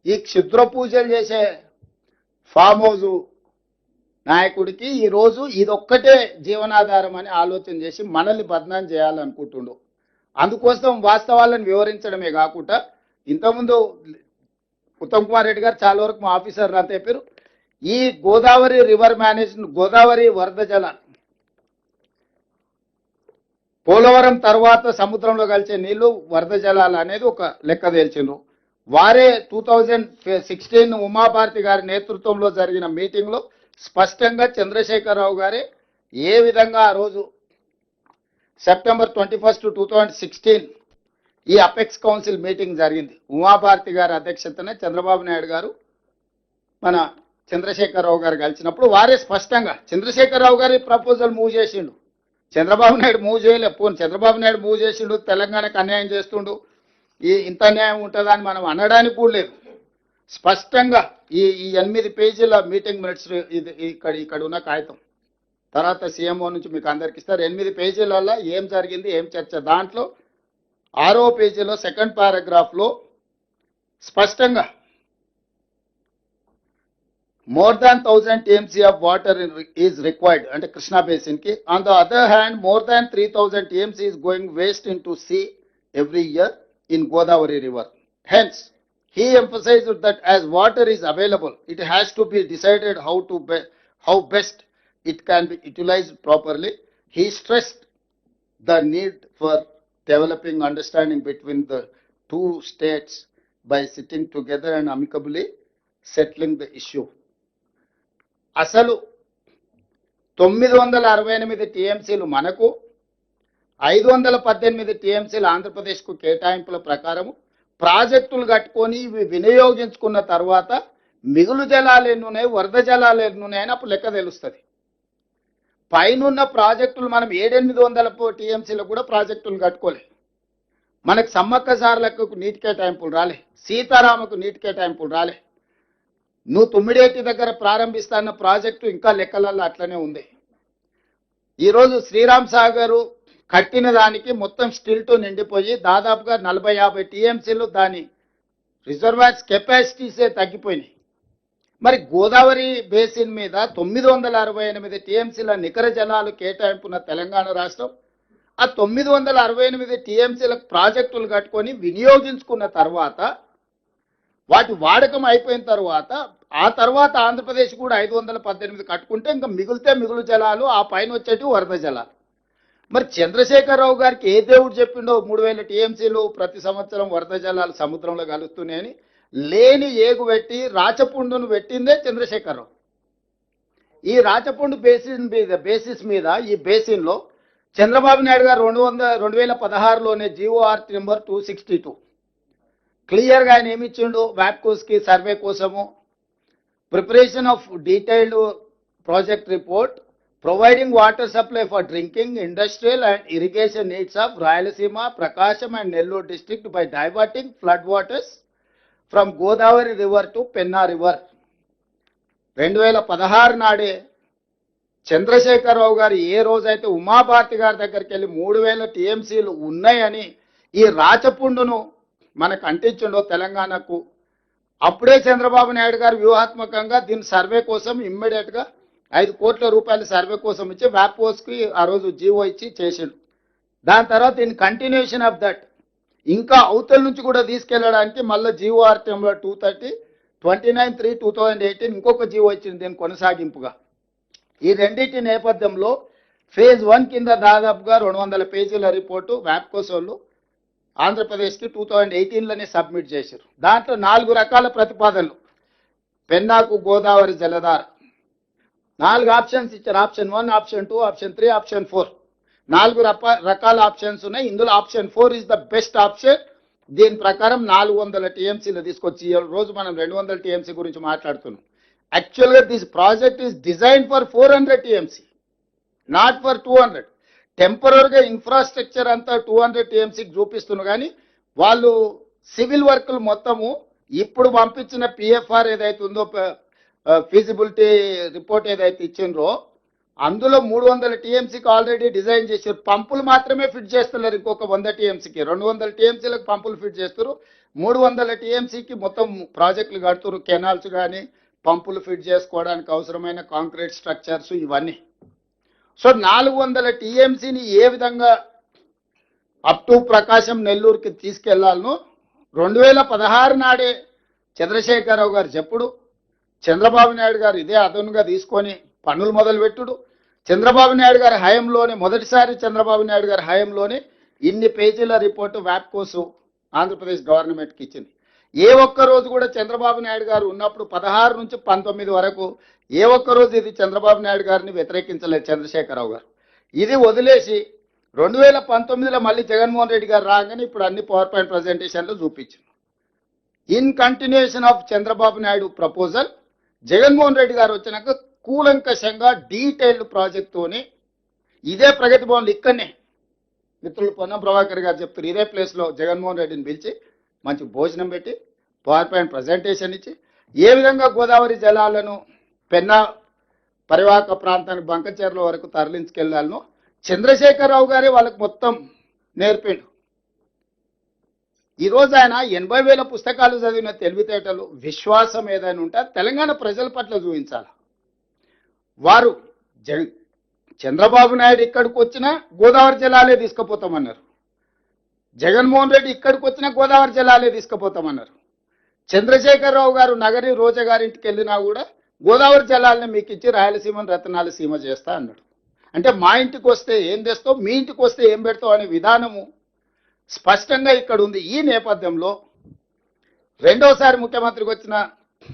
ఈ క్షుద్ర పూజలు చేసే ఫామ్ హౌస్ నాయకుడికి ఈరోజు ఇదొక్కటే జీవనాధారం అని ఆలోచన చేసి మనల్ని బదనాం చేయాలనుకుంటుండు. అందుకోసం వాస్తవాలను వివరించడమే కాకుండా ఇంతకుముందు ఉత్తమ్ కుమార్ రెడ్డి గారు చాలా వరకు మా ఆఫీసర్లు అంతా చెప్పారు. ఈ గోదావరి రివర్ మేనేజ్మెంట్, గోదావరి వరద జలాలు పోలవరం తర్వాత సముద్రంలో కలిసే నీళ్లు వరద జలాలు అనేది ఒక లెక్క తేల్చిండ్రు. వారే 2016 ఉమాభారతి గారి నేతృత్వంలో జరిగిన మీటింగ్లో స్పష్టంగా చంద్రశేఖరరావు గారే ఏ విధంగా ఆ రోజు సెప్టెంబర్ 21, 2016 ఈ అపెక్స్ కౌన్సిల్ మీటింగ్ జరిగింది. ఉమాభారతి గారి అధ్యక్షతనే చంద్రబాబు నాయుడు గారు మన చంద్రశేఖరరావు గారు కలిసినప్పుడు వారే స్పష్టంగా చంద్రశేఖరరావు గారి ప్రపోజల్ మూవ్ చేసిండు, చంద్రబాబు నాయుడు మూవ్ చేయలే. పోను చంద్రబాబు నాయుడు మూవ్ చేసిండు, తెలంగాణకు అన్యాయం చేస్తుండు, ఇంత అన్యాయం ఉంటుందని మనం అనడానికి కూడా లేదు. స్పష్టంగా ఈ 8 పేజీల మీటింగ్ మినిట్స్ ఇది ఇక్కడ ఉన్న కాగితం తర్వాత సీఎంఓ నుంచి మీకు అందరికి ఇస్తారు. 8 పేజీలలో ఏం జరిగింది, ఏం చర్చ. దాంట్లో 6వ పేజీలో సెకండ్ పారాగ్రాఫ్లో స్పష్టంగా more than 1000 TMC of water is required and Krishna basin ki. On the other hand, more than 3000 TMC is going waste into sea every year in Godavari river. Hence, he emphasized that as water is available, it has to be decided how best it can be utilized properly. He stressed the need for developing understanding between the two states by sitting together and amicably settling the issue. అసలు 968 టీఎంసీలు మనకు, 518 టీఎంసీలు ఆంధ్రప్రదేశ్కు కేటాయింపుల ప్రకారము ప్రాజెక్టులు కట్టుకొని ఇవి వినియోగించుకున్న తర్వాత మిగులు జలాలు ఎన్నున్నాయి, వరద జలాలు ఎన్నున్నాయని అప్పుడు లెక్క తెలుస్తుంది. పైనున్న ప్రాజెక్టులు మనం 700-800 టీఎంసీలకు కూడా ప్రాజెక్టులు కట్టుకోలేదు. మనకు సమ్మక్క సార్లకు నీటి కేటాయింపులు రాలే, సీతారామకు నీటి కేటాయింపులు రాలే. నువ్వు తుమ్మిడేటి దగ్గర ప్రారంభిస్తున్న ప్రాజెక్టు ఇంకా లెక్కలలో అట్లనే ఉంది. ఈరోజు శ్రీరామ్ సాగర్ కట్టిన దానికి మొత్తం స్టిల్టు నిండిపోయి దాదాపుగా 40-50 టీఎంసీలు దాని రిజర్వాయర్స్ కెపాసిటీసే తగ్గిపోయినాయి. మరి గోదావరి బేసిన్ మీద 968 టీఎంసీల నికర జలాలు కేటాయింపున్న తెలంగాణ రాష్ట్రం ఆ 968 టీఎంసీలకు ప్రాజెక్టులు కట్టుకొని వినియోగించుకున్న తర్వాత వాటి వాడకం అయిపోయిన తర్వాత ఆ తర్వాత ఆంధ్రప్రదేశ్ కూడా 518 కట్టుకుంటే ఇంకా మిగిలితే మిగులు జలాలు, ఆ పైన వచ్చేటి వరద జలాలు. మరి చంద్రశేఖరరావు గారికి ఏ దేవుడు చెప్పిండో 3000 టీఎంసీలు ప్రతి సంవత్సరం వరద జలాలు సముద్రంలో కలుస్తున్నాయని లేని ఏగు పెట్టి రాచపుండును పెట్టిందే చంద్రశేఖరరావు. ఈ రాచపుండు బేసిస్ మీద ఈ బేసిన్లో చంద్రబాబు నాయుడు గారు 2016లోనే జీఓఆర్ నెంబర్ 262 క్లియర్గా ఆయన ఏమి ఇచ్చిండు, వ్యాప్కోస్కి సర్వే కోసము preparation of detailed project report providing water supply for drinking, industrial and irrigation needs of Rayalaseema, Prakasam and Nellore district by diverting flood waters from Godavari river to Penna river. 2016 నాడే చంద్రశేఖరరావు గారు ఏ రోజైతే ఉమాభారతి గారి దగ్గరికి వెళ్ళి 3000 టీఎంసీలు ఉన్నాయని ఈ రాచపుండును మనకు అంటించిండో తెలంగాణకు, అప్పుడే చంద్రబాబు నాయుడు గారు వ్యూహాత్మకంగా దీని సర్వే కోసం ఇమ్మీడియట్గా 5 కోట్ల రూపాయల సర్వే కోసం ఇచ్చి వ్యాప్కోస్కి ఆ రోజు జీవో ఇచ్చి చేసిండు. దాని తర్వాత ఇన్ కంటిన్యూషన్ ఆఫ్ దట్ ఇంకా అవతల నుంచి కూడా తీసుకెళ్లడానికి మళ్ళీ జీఓఆర్ నెంబర్ 230 29/3/2018 ఇంకొక జీవో ఇచ్చింది దీని కొనసాగింపుగా. ఈ రెండింటి నేపథ్యంలో ఫేజ్ 1 కింద దాదాపుగా 200 పేజీల రిపోర్టు వ్యాప్కోస్ వాళ్ళు ఆంధ్రప్రదేశ్కి 2018లోనే సబ్మిట్ చేశారు. దాంట్లో 4 రకాల ప్రతిపాదనలు. పెన్నాకు గోదావరి జలధార 4 ఆప్షన్స్ ఇచ్చారు. ఆప్షన్ 1, ఆప్షన్ 2, ఆప్షన్ 3, ఆప్షన్ 4 4 రకాల ఆప్షన్స్ ఉన్నాయి. ఇందులో option 4 is the best option. దీని ప్రకారం 400 టీఎంసీలు తీసుకొచ్చి ఈ రోజు మనం 200 టీఎంసీ గురించి మాట్లాడుతున్నాం. యాక్చువల్గా this project is design for 400 TMC, not for 200. టెంపరీగా ఇన్ఫ్రాస్ట్రక్చర్ అంతా 200 టీఎంసీకి చూపిస్తున్నారు, కానీ వాళ్ళు సివిల్ వర్క్లు మొత్తము ఇప్పుడు పంపించిన పిఎఫ్ఆర్ ఏదైతే ఉందో ఫీజిబిలిటీ రిపోర్ట్ ఏదైతే ఇచ్చిండ్రో అందులో 300 టీఎంసీకి ఆల్రెడీ డిజైన్ చేశారు. పంపులు మాత్రమే ఫిట్ చేస్తున్నారు. ఇంకొక 100 టీఎంసీకి 200 టీఎంసీలకు పంపులు ఫిట్ చేస్తారు. 300 టీఎంసీకి మొత్తం ప్రాజెక్టులు కడుతున్నారు, కెనాల్స్ కానీ పంపులు ఫిట్ చేసుకోవడానికి అవసరమైన కాంక్రీట్ స్ట్రక్చర్స్ ఇవన్నీ. సో 400 టీఎంసీని ఏ విధంగా అప్ టు ప్రకాశం నెల్లూరుకి తీసుకెళ్లాలను 2016 నాడే చంద్రశేఖరరావు గారు చెప్పుడు, చంద్రబాబు నాయుడు గారు ఇదే అదనుగా తీసుకొని పనులు మొదలుపెట్టుడు. చంద్రబాబు నాయుడు గారి హయాంలోనే మొదటిసారి చంద్రబాబు నాయుడు గారి హయాంలోనే ఇన్ని పేజీల రిపోర్టు వ్యాప్కోసు ఆంధ్రప్రదేశ్ గవర్నమెంట్కి ఇచ్చింది. ఏ ఒక్క రోజు కూడా చంద్రబాబు నాయుడు గారు ఉన్నప్పుడు 16 నుంచి 19 వరకు ఏ ఒక్క రోజు ఇది చంద్రబాబు నాయుడు గారిని వ్యతిరేకించలేదు చంద్రశేఖరరావు గారు. ఇది వదిలేసి 2019లో మళ్ళీ జగన్మోహన్ రెడ్డి గారు రాగానే ఇప్పుడు అన్ని పవర్ పాయింట్ ప్రజెంటేషన్లు చూపించారు. In continuation of Chandrababu Naidu proposal, Jaganmohan Reddy గారు వచ్చినాక కూలంకషంగా డీటెయిల్డ్ ప్రాజెక్టుతోని ఇదే ప్రగతి భవన్లు ఇక్కడనే మిత్రులు పొన్నం ప్రభాకర్ గారు చెప్తారు, ఇదే ప్లేస్లో జగన్మోహన్ రెడ్డిని పిలిచి మంచి భోజనం పెట్టి పవర్ పాయింట్ ప్రజెంటేషన్ ఇచ్చి ఏ విధంగా గోదావరి జలాలను పెన్నా పరివాహక ప్రాంతానికి బంకచెర్ల వరకు తరలించుకెళ్లాలను చంద్రశేఖరరావు గారే వాళ్ళకి మొత్తం నేర్పిండు. ఈరోజు ఆయన 80,000 పుస్తకాలు చదివిన తెలివితేటలు విశ్వాసం ఏదైనా ఉంటే తెలంగాణ ప్రజల పట్ల చూపించాలి. వారు చంద్రబాబు నాయుడు ఇక్కడికి వచ్చినా గోదావరి జలాలే తీసుకుపోతామన్నారు, జగన్మోహన్ రెడ్డి ఇక్కడికి వచ్చినా గోదావరి జలాలే తీసుకుపోతామన్నారు, చంద్రశేఖరరావు గారు నగరి రోజా గారింటికి వెళ్ళినా కూడా గోదావరి జలాలని మీకు ఇచ్చి రాయలసీమను రతనాల సీమ చేస్తా అన్నాడు. అంటే మా ఇంటికి వస్తే ఏం తెస్తావు, మీ ఇంటికి వస్తే ఏం పెడతావు అనే విధానము స్పష్టంగా ఇక్కడ ఉంది. ఈ నేపథ్యంలో రెండోసారి ముఖ్యమంత్రికి వచ్చిన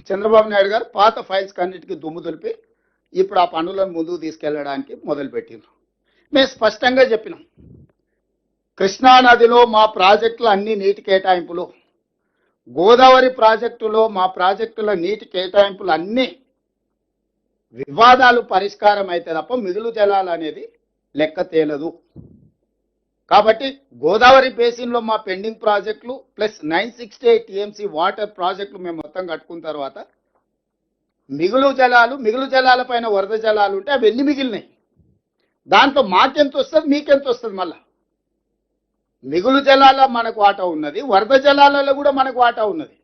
చంద్రబాబు నాయుడు గారు పాత ఫైల్స్ కన్నిటికీ దుమ్ము దులిపి ఇప్పుడు ఆ పనులను ముందుకు తీసుకెళ్లడానికి మొదలుపెట్టిండ్రు. మేము స్పష్టంగా చెప్పినాం, కృష్ణానదిలో మా ప్రాజెక్టుల అన్ని నీటి కేటాయింపులు, గోదావరి ప్రాజెక్టులో మా ప్రాజెక్టుల నీటి కేటాయింపులు అన్ని వివాదాలు పరిష్కారం అయితే తప్ప మిగులు జలాలు అనేది లెక్క తేలదు. కాబట్టి గోదావరి బేసిన్లో మా పెండింగ్ ప్రాజెక్టులు ప్లస్ 968 టీఎంసీ వాటర్ ప్రాజెక్టులు మేము మొత్తం కట్టుకున్న తర్వాత మిగులు జలాల పైన వరద జలాలు ఉంటే అవి ఎన్ని మిగిలినాయి, దాంతో మాకెంత వస్తుంది మీకెంత వస్తుంది. మళ్ళా మిగులు జలాల మనకు వాటా ఉన్నది, వరద జలాలలో కూడా మనకు వాటా ఉన్నది.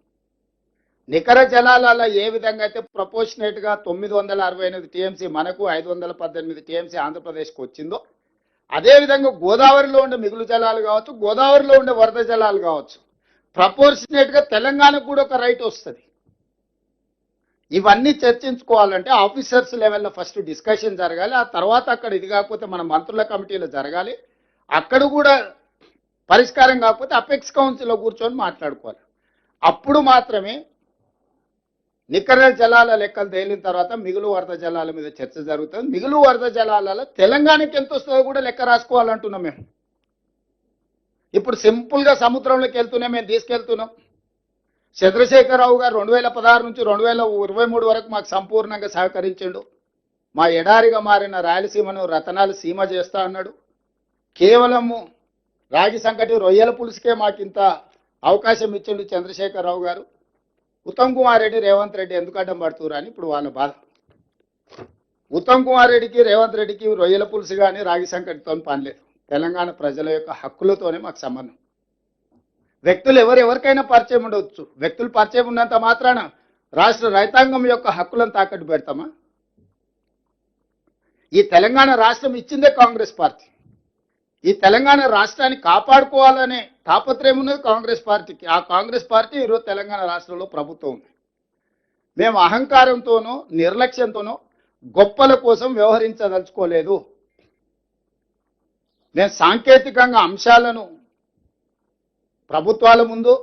నికర జలాలలో ఏ విధంగా అయితే ప్రపోర్షనేట్గా 968 టీఎంసీ మనకు 518 టీఎంసీ ఆంధ్రప్రదేశ్కి వచ్చిందో అదేవిధంగా గోదావరిలో ఉండే మిగులు జలాలు కావచ్చు, గోదావరిలో ఉండే వరద జలాలు కావచ్చు, ప్రపోర్షనేట్గా తెలంగాణకు కూడా ఒక రైట్ వస్తుంది. ఇవన్నీ చర్చించుకోవాలంటే ఆఫీసర్స్ లెవెల్లో ఫస్ట్ డిస్కషన్ జరగాలి, ఆ తర్వాత అక్కడ ఇది కాకపోతే మన మంత్రుల కమిటీలో జరగాలి, అక్కడ కూడా పరిష్కారం కాకపోతే అపెక్స్ కౌన్సిల్లో కూర్చొని మాట్లాడుకోవాలి. అప్పుడు మాత్రమే నికర జలాల లెక్కలు తేలిన తర్వాత మిగులు వరద జలాల మీద చర్చ జరుగుతుంది. మిగులు వరద జలాలలో తెలంగాణకి ఎంత వస్తుందో కూడా లెక్క రాసుకోవాలంటున్నాం మేము. ఇప్పుడు సింపుల్గా సముద్రంలోకి వెళ్తూనే మేము తీసుకెళ్తున్నాం. చంద్రశేఖరరావు గారు 2016 నుంచి 2023 వరకు మాకు సంపూర్ణంగా సహకరించిండు. మా ఎడారిగా మారిన రాయలసీమను రతనాల సీమ చేస్తా అన్నాడు. కేవలము రాగి సంకటి రొయ్యల పులుసుకే మాకు ఇంత అవకాశం ఇచ్చిండు చంద్రశేఖరరావు గారు. ఉత్తమ్ కుమార్ రెడ్డి రేవంత్ రెడ్డి ఎందుకు అడ్డం పడుతున్నారు అని ఇప్పుడు వాళ్ళ బాధ. ఉత్తమ్ కుమార్ రెడ్డికి రేవంత్ రెడ్డికి రొయ్యల పులుసు కానీ రాగి సంకటితో పనిలేదు. తెలంగాణ ప్రజల యొక్క హక్కులతోనే మాకు సంబంధం. వ్యక్తులు ఎవరికైనా పరిచయం ఉండవచ్చు, వ్యక్తులు పరిచయం ఉన్నంత మాత్రాన రాష్ట్ర రైతాంగం యొక్క హక్కులను తాకట్టు పెడతామా? ఈ తెలంగాణ రాష్ట్రం ఇచ్చిందే కాంగ్రెస్ పార్టీ. ఈ తెలంగాణ రాష్ట్రాన్ని కాపాడుకోవాలనే తాపత్రయం ఉన్నది కాంగ్రెస్ పార్టీకి. ఆ కాంగ్రెస్ పార్టీ ఈరోజు తెలంగాణ రాష్ట్రంలో ప్రభుత్వం ఉంది. మేము అహంకారంతోనో నిర్లక్ష్యంతోనో గొప్పల కోసం వ్యవహరించదలుచుకోలేదు. నేను సాంకేతికంగా అంశాలను ప్రభుత్వాల ముందు,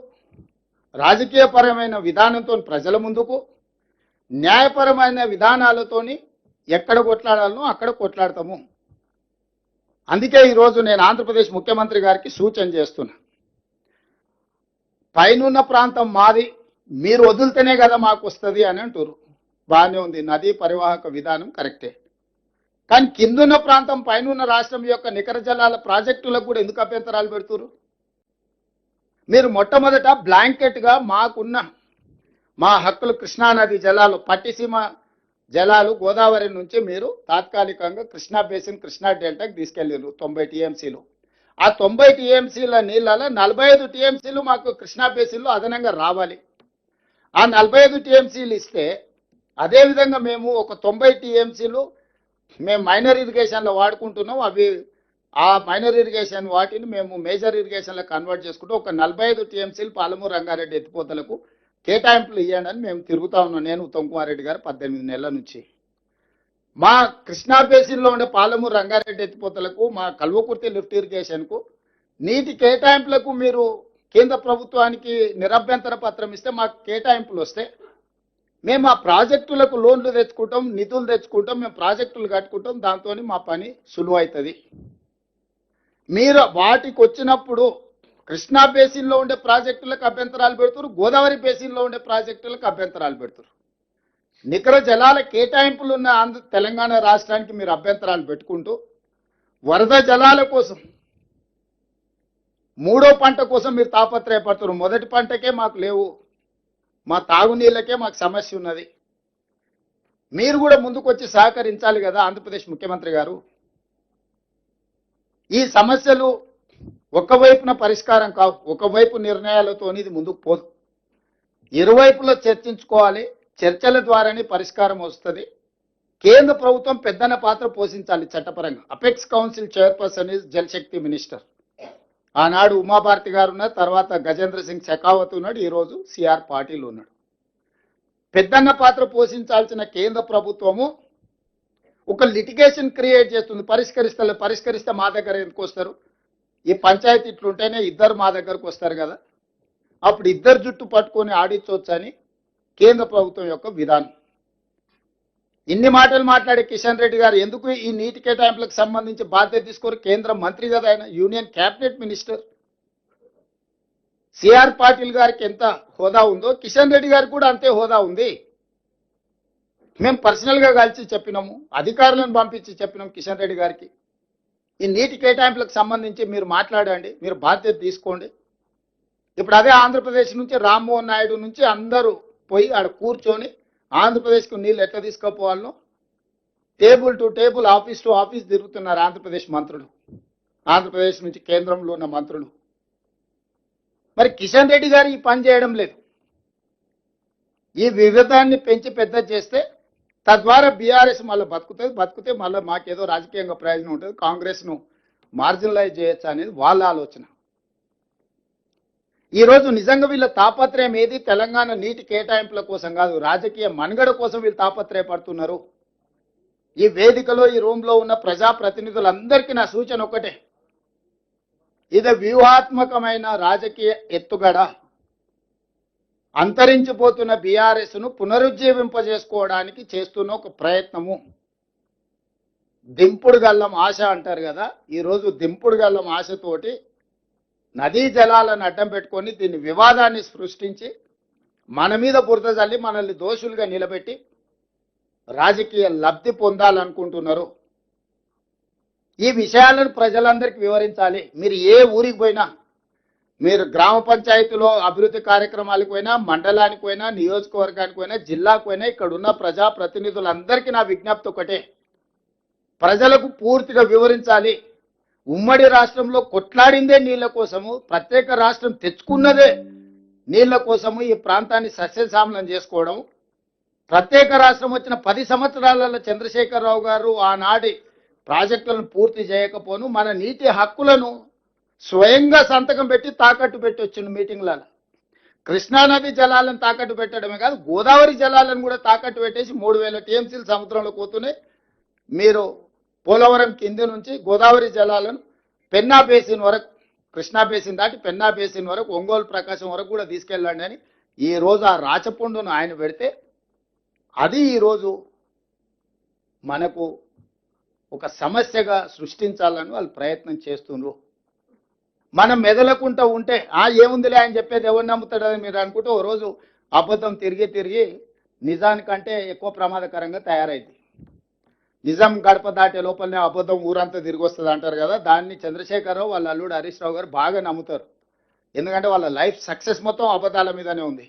రాజకీయపరమైన విధానంతో ప్రజల ముందుకు, న్యాయపరమైన విధానాలతోని ఎక్కడ కొట్లాడాలనో అక్కడ కొట్లాడతాము. అందుకే ఈరోజు నేను ఆంధ్రప్రదేశ్ ముఖ్యమంత్రి గారికి సూచన చేస్తున్నా. పైనున్న ప్రాంతం మాది, మీరు వదిలితేనే కదా మాకు వస్తుంది అని అంటారు. బాగానే ఉంది, నదీ పరివాహక విధానం కరెక్టే. కానీ కిందున్న ప్రాంతం పైనున్న రాష్ట్రం యొక్క నికర జలాల ప్రాజెక్టులకు కూడా ఎందుకు అభ్యంతరాలు పెడుతున్నారు? మీరు మొట్టమొదట బ్లాంకెట్గా మాకున్న మా హక్కులు కృష్ణానది జలాలు, పట్టిసీమ జలాలు గోదావరి నుంచి మీరు తాత్కాలికంగా కృష్ణా బేసిన్, కృష్ణా డెల్టాకి తీసుకెళ్ళారు 90 టీఎంసీలు. ఆ 90 టీఎంసీల నీళ్ళలో 45 టీఎంసీలు మాకు కృష్ణా బేసిన్లో అదనంగా రావాలి. ఆ 45 టీఎంసీలు ఇస్తే అదేవిధంగా మేము ఒక 90 టీఎంసీలు మేము మైనర్ ఇరిగేషన్లో వాడుకుంటున్నాం. అవి ఆ మైనర్ ఇరిగేషన్ వాటిని మేము మేజర్ ఇరిగేషన్లో కన్వర్ట్ చేసుకుంటూ ఒక 45 టీఎంసీలు పాలమూరు రంగారెడ్డి ఎత్తిపోతలకు కేటాయింపులు ఇవ్వండి అని మేము తిరుగుతా ఉన్నాం. నేను ఉత్తమ్ కుమార్ రెడ్డి గారు 18 నెలల నుంచి మా కృష్ణా బేసిన్లో ఉండే పాలమూరు రంగారెడ్డి ఎత్తిపోతలకు మా కల్వకుర్తి లిఫ్ట్ ఇరిగేషన్కు నీటి కేటాయింపులకు మీరు కేంద్ర ప్రభుత్వానికి నిరభ్యంతర పత్రం ఇస్తే మాకు కేటాయింపులు వస్తే మేము ఆ ప్రాజెక్టులకు లోన్లు తెచ్చుకుంటాం, నిధులు తెచ్చుకుంటాం, మేము ప్రాజెక్టులు కట్టుకుంటాం. దాంతో మా పని సులువు అవుతుంది. మీరు వాటికి వచ్చినప్పుడు కృష్ణా బేసిన్లో ఉండే ప్రాజెక్టులకు అభ్యంతరాలు పెడుతున్నారు, గోదావరి బేసిన్లో ఉండే ప్రాజెక్టులకు అభ్యంతరాలు పెడుతున్నారు. నికర జలాల కేటాయింపులు ఉన్న తెలంగాణ రాష్ట్రానికి మీరు అభ్యంతరాలు పెట్టుకుంటూ వరద జలాల కోసం మూడో పంట కోసం మీరు తాపత్రయపడుతున్నారు. మొదటి పంటకే మాకు లేవు, మా తాగునీళ్ళకే మాకు సమస్య ఉన్నది. మీరు కూడా ముందుకు వచ్చి సహకరించాలి కదా ఆంధ్రప్రదేశ్ ముఖ్యమంత్రి గారు. ఈ సమస్యలు ఒకవైపున పరిష్కారం కావు, ఒకవైపు నిర్ణయాలతో ఇది ముందుకు పోదు. ఇరువైపులో చర్చించుకోవాలి, చర్చల ద్వారానే పరిష్కారం వస్తుంది. కేంద్ర ప్రభుత్వం పెద్దన పాత్ర పోషించాలి చట్టపరంగా. Apex council chairperson is Jal Shakti minister. ఆనాడు ఉమాభారతి గారు ఉన్నారు, తర్వాత గజేంద్ర సింగ్ షెకావత్ ఉన్నాడు, ఈరోజు సిఆర్ పాటిల్ ఉన్నాడు. పెద్దన్న పాత్ర పోషించాల్సిన కేంద్ర ప్రభుత్వము ఒక లిటిగేషన్ క్రియేట్ చేస్తుంది. పరిష్కరిస్తే మా దగ్గర ఎందుకు వస్తారు? ఈ పంచాయతీ ఇట్లుంటేనే ఇద్దరు మా దగ్గరకు వస్తారు కదా, అప్పుడు ఇద్దరు జుట్టు పట్టుకొని ఆడించవచ్చు అని కేంద్ర ప్రభుత్వం యొక్క విధానం. ఇన్ని మాటలు మాట్లాడే కిషన్ రెడ్డి గారు ఎందుకు ఈ నీటి కేటాయింపులకు సంబంధించి బాధ్యత తీసుకోరు? కేంద్ర మంత్రి కదా ఆయన, union cabinet minister. CR Patil గారికి ఎంత హోదా ఉందో కిషన్ రెడ్డి గారికి కూడా అంతే హోదా ఉంది. మేము పర్సనల్గా కలిసి చెప్పినాము, అధికారులను పంపించి చెప్పినాం కిషన్ రెడ్డి గారికి, ఈ నీటి కేటాయింపులకు సంబంధించి మీరు మాట్లాడండి, మీరు బాధ్యత తీసుకోండి. ఇప్పుడు అదే ఆంధ్రప్రదేశ్ నుంచి రామ్మోహన్ నాయుడు నుంచి అందరూ పోయి ఆడ కూర్చొని ఆంధ్రప్రదేశ్కు నీళ్ళు ఎట్లా తీసుకుపోవాలనో table to table, office to office తిరుగుతున్నారు ఆంధ్రప్రదేశ్ మంత్రులు, ఆంధ్రప్రదేశ్ నుంచి కేంద్రంలో ఉన్న మంత్రులు. మరి కిషన్ రెడ్డి గారు ఈ పని చేయడం లేదు. ఈ వివిధాన్ని పెంచి పెద్ద చేస్తే తద్వారా బీఆర్ఎస్ మళ్ళీ బతుకుతే మళ్ళీ మాకేదో రాజకీయంగా ప్రయోజనం ఉంటుంది, కాంగ్రెస్ను మార్జినలైజ్ చేయొచ్చు అనేది వాళ్ళ ఆలోచన. ఈరోజు నిజంగా వీళ్ళ తాపత్రయం ఏది? తెలంగాణ నీటి కేటాయింపుల కోసం కాదు, రాజకీయ మనుగడ కోసం వీళ్ళు తాపత్రయపడుతున్నారు. ఈ వేదికలో ఈ రూమ్లో ఉన్న ప్రజాప్రతినిధులందరికీ నా సూచన ఒకటే, ఇది వ్యూహాత్మకమైన రాజకీయ ఎత్తుగడ. అంతరించిపోతున్న బీఆర్ఎస్ను పునరుజ్జీవింపజేసుకోవడానికి చేస్తున్న ఒక ప్రయత్నము. దింపుడు గల్లం ఆశ అంటారు కదా, ఈరోజు దింపుడు గల్లం ఆశతోటి నదీ జలాలను అడ్డం పెట్టుకొని దీన్ని వివాదాన్ని సృష్టించి మన మీద బురద జల్లి మనల్ని దోషులుగా నిలబెట్టి రాజకీయ లబ్ధి పొందాలనుకుంటున్నారు. ఈ విషయాలను ప్రజలందరికీ వివరించాలి. మీరు ఏ ఊరికి పోయినా, మీరు గ్రామ పంచాయతీలో అభివృద్ధి కార్యక్రమాలకు పోయినా, మండలానికి పోయినా, నియోజకవర్గానికి పోయినా, జిల్లాకు పోయినా, ఇక్కడ ఉన్న ప్రజాప్రతినిధులందరికీ నా విజ్ఞప్తి ఒకటే, ప్రజలకు పూర్తిగా వివరించాలి. ఉమ్మడి రాష్ట్రంలో కొట్లాడిందే నీళ్ల కోసము, ప్రత్యేక రాష్ట్రం తెచ్చుకున్నదే నీళ్ల కోసము ఈ ప్రాంతాన్ని సస్యశ్యామలం చేసుకోవడం. ప్రత్యేక రాష్ట్రం వచ్చిన 10 సంవత్సరాలలో చంద్రశేఖరరావు గారు ఆనాటి ప్రాజెక్టులను పూర్తి చేయకపోను మన నీటి హక్కులను స్వయంగా సంతకం పెట్టి తాకట్టు పెట్టి వచ్చిన మీటింగ్లలో. కృష్ణానది జలాలను తాకట్టు పెట్టడమే కాదు, గోదావరి జలాలను కూడా తాకట్టు పెట్టేసి 3000 టీఎంసీలు సముద్రంలో పోతున్నాయి. మీరు పోలవరం కింది నుంచి గోదావరి జలాలను పెన్నా బేసిన్ వరకు, కృష్ణా బేసిన్ దాటి పెన్నా బేసిన్ వరకు, ఒంగోలు ప్రకాశం వరకు కూడా తీసుకెళ్ళండి అని ఈరోజు ఆ రాచపుండును ఆయన పెడితే అది ఈరోజు మనకు ఒక సమస్యగా సృష్టించాలని వాళ్ళు ప్రయత్నం చేస్తున్నారు. మనం మెదలకుంటూ ఉంటే ఏముందిలే ఆయన చెప్పేది ఎవరు నమ్ముతాడని మీరు అనుకుంటే ఓ రోజు అబద్ధం తిరిగి నిజానికంటే ఎక్కువ ప్రమాదకరంగా తయారైంది. నిజం గడప దాటే లోపలనే అబద్ధం ఊరంతా తిరిగి వస్తుంది అంటారు కదా, దాన్ని చంద్రశేఖరరావు వాళ్ళ అల్లుడు హరీష్ రావు గారు బాగా నమ్ముతారు. ఎందుకంటే వాళ్ళ లైఫ్ సక్సెస్ మొత్తం అబద్ధాల మీదనే ఉంది.